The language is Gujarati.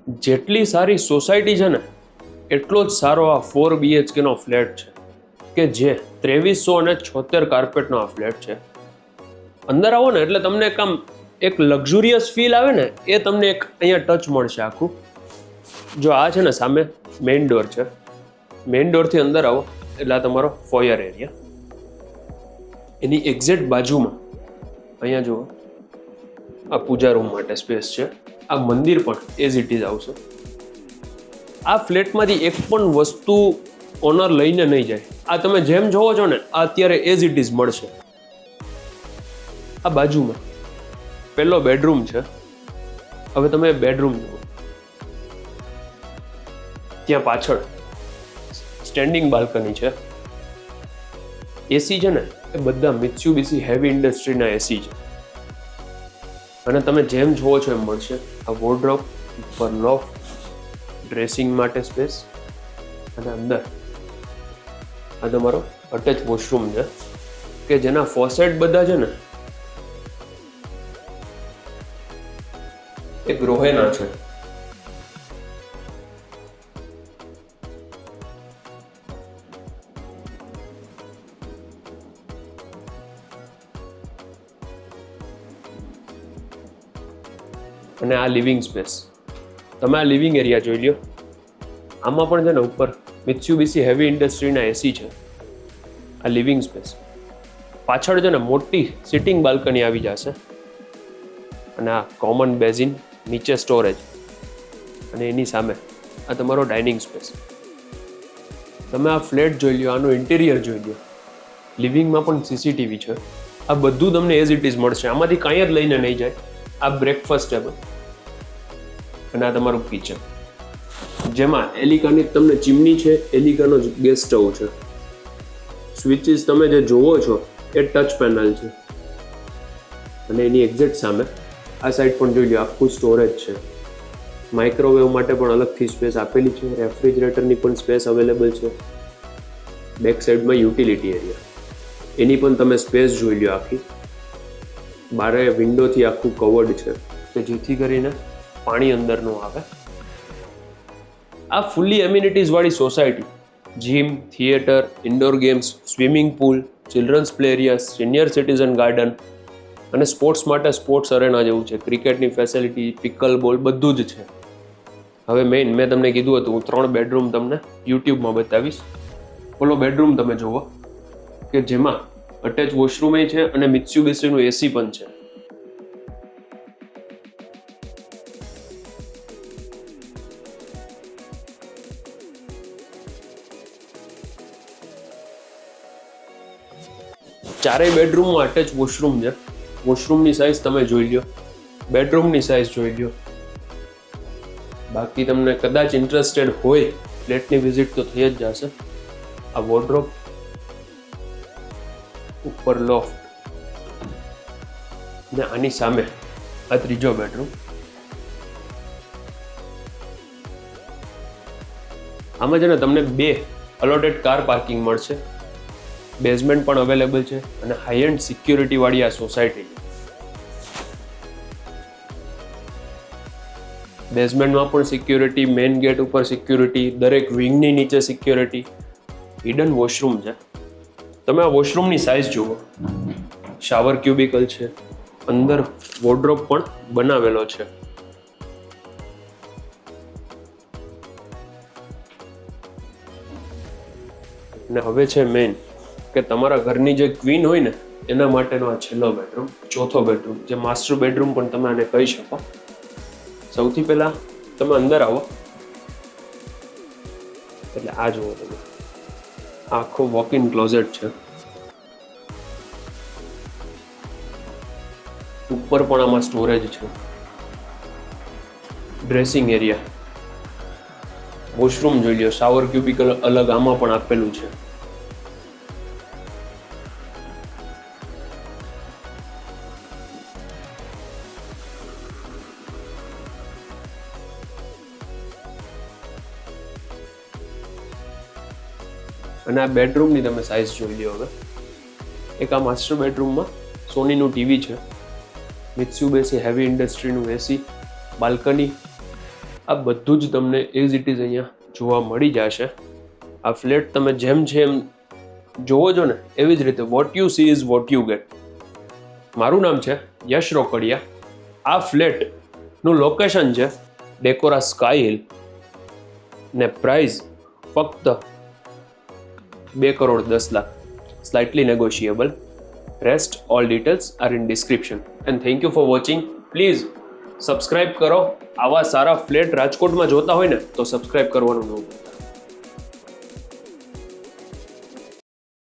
જેટલી સારી સોસાયટી છે ને એટલો જ સારો આ 4 BHK નો ફ્લેટ છે કે જે 2376 કાર્પેટનો આ ફ્લેટ છે. અંદર આવો ને એટલે તમને એક લક્ઝુરિયસ ફીલ આવે ને એ તમને એક અહીંયા ટચ મળશે આખું. જો આ છે ને સામે મેઇન ડોર છે. મેઇન ડોરથી અંદર આવો એટલે આ તમારો ફોયર એરિયા. એની એક્ઝેક્ટ બાજુમાં અહીંયા જુઓ આ પૂજા રૂમ માટે સ્પેસ છે. આ મંદિર પણ એઝ ઇટ ઇઝ આવશે. આ ફ્લેટમાંથી એક પણ વસ્તુ ઓનર લઈને નહીં જાય. આ તમે જેમ જોવો છો ને આ અત્યારે એઝ ઇટ ઇઝ મળશે. આ બાજુમાં પહેલો બેડરૂમ છે. હવે તમે બેડરૂમ જુઓ. ત્યાં પાછળ સ્ટેન્ડિંગ બાલ્કની છે. એસી છે ને એ બધા મિત્સુબિશી હેવી ઇન્ડસ્ટ્રીના એસી છે. અને તમે જેમ જોવો છો એમ મળશે. આ વોર્ડરોબ ઉપર લોફ્ટ, ડ્રેસિંગ માટે સ્પેસ અને અંદર આ તમારો અટેચ વોશરૂમ છે કે જેના ફોસેટ બધા છે ને એ ગ્રોહેના છે. અને આ લિવિંગ સ્પેસ તમે આ લિવિંગ એરિયા જોઈ લ્યો. આમાં પણ છે ને ઉપર મિત્સુબિશી હેવી ઇન્ડસ્ટ્રીના એસી છે. આ લિવિંગ સ્પેસ પાછળ છે ને મોટી સિટિંગ બાલ્કની આવી જશે. અને આ કોમન બેઝિન, નીચે સ્ટોરેજ અને એની સામે આ તમારો ડાઇનિંગ સ્પેસ. તમે આ ફ્લેટ જોઈ લ્યો, આનું ઇન્ટિરિયર જોઈ લ્યો. લિવિંગમાં પણ સીસીટીવી છે. આ બધું તમને એઝ ઇટ ઇઝ મળશે. આમાંથી કાંઈ જ લઈને નહીં જાય. આ બ્રેકફાસ્ટ ટેબલ અને આ તમારું કિચન જેમાં એલિકાની તમને ચીમની છે. એલિકાનો ગેસ સ્ટવ છે. સ્વિચીસ તમે જે જોવો છો એ ટચ પેનલ છે. અને એની એક્ઝેક્ટ સામે આ સાઈડ પણ જોઈ લો આખું સ્ટોરેજ છે. માઇક્રોવેવ માટે પણ અલગથી સ્પેસ આપેલી છે. રેફ્રિજરેટરની પણ સ્પેસ અવેલેબલ છે. બેક સાઈડમાં યુટિલિટી એરિયા એની પણ તમે સ્પેસ જોઈ લો આખી. બારે વિન્ડોથી આખું કવર્ડ છે કે જેથી કરીને પાણી અંદર ન આવે. આ ફૂલ્લી એમ્યુનિટીઝ વાળી society gym, theatre, indoor games, swimming pool, children's play area, senior citizen garden અને સ્પોર્ટ્સ માટે સ્પોર્ટ્સ અરેના જેવું છે. ક્રિકેટની ફેસિલિટી, પિકલ બોલ બધું જ છે. હવે મેઇન મેં તમને કીધું હતું હું 3 બેડરૂમ તમને યુટ્યુબમાં બતાવીશ. ઓલો બેડરૂમ તમે જુઓ કે જેમાં અટેચ વોશરૂમ છે અને મિત્સુબિશીનું એસી પણ છે. ચારેય બેડરૂમમાં અટેચ વોશરૂમ છે. વોશરૂમની સાઇઝ તમે જોઈ લ્યો, બેડરૂમની સાઇઝ જોઈ લ્યો. બાકી તમને કદાચ ઇન્ટરેસ્ટેડ હોય ફ્લેટની વિઝિટ તો થઈ જ જશે. આ વોર્ડરોબ, ઉપર લોફ્ટ ને આની સામે આ ત્રીજો બેડરૂમ. આમાં છે ને તમને 2 અલોટેડ કાર પાર્કિંગ મળશે. બેઝમેન્ટ પણ અવેલેબલ છે અને હાઈ એન્ડ સિક્યુરિટી વાળી આ સોસાયટી. બેઝમેન્ટમાં પણ સિક્યુરિટી, મેઇન ગેટ ઉપર સિક્યુરિટી, દરેક વિંગની નીચે સિક્યુરિટી. હિડન વોશરૂમ છે. તમે આ વોશરૂમની સાઇઝ જુઓ. શાવર ક્યુબિકલ છે. અંદર વોર્ડરોબ પણ બનાવેલો છે. અને હવે છે મેઇન કે તમારા ઘરની જે ક્વીન હોય ને એના માટેનો આ છેલ્લો બેડરૂમ, ચોથો બેડરૂમ, જે માસ્ટર બેડરૂમ પણ તમે આને કહી શકો. સૌથી પહેલા તમે અંદર આવો એટલે આ જુઓ તમે. આખો વોક ઇન ક્લોઝેટ છે. ઉપર પણ આમાં સ્ટોરેજ છે. ડ્રેસિંગ એરિયા, વોશરૂમ જોઈ લો. શાવર ક્યુબિકલ અલગ આમાં પણ આપેલું છે. અને આ બેડરૂમની તમે સાઇઝ જોઈ લો. હવે એક આ માસ્ટર બેડરૂમમાં સોનીનું ટીવી છે, મિત્સુબિશી હેવી ઇન્ડસ્ટ્રીનું એસી, બાલ્કની આ બધું જ તમને એઝ ઇટ ઇઝ અહીંયા જોવા મળી જશે. આ ફ્લેટ તમે જેમ જોવો છો ને એવી જ રીતે what you she is what you get. મારું નામ છે યશ રોકડિયા. આ ફ્લેટનું લોકેશન છે ડેકોરા સ્કાય હિલ ને પ્રાઇસ ફક્ત 2,10,00,000. Slightly negotiable. Rest all details are in description. And thank you for watching. Please subscribe કરો. આવા સારા ફ્લેટ રાજકોટમાં જોતા હોય ને તો સબસ્ક્રાઇબ કરવાનું ન ભૂલતા.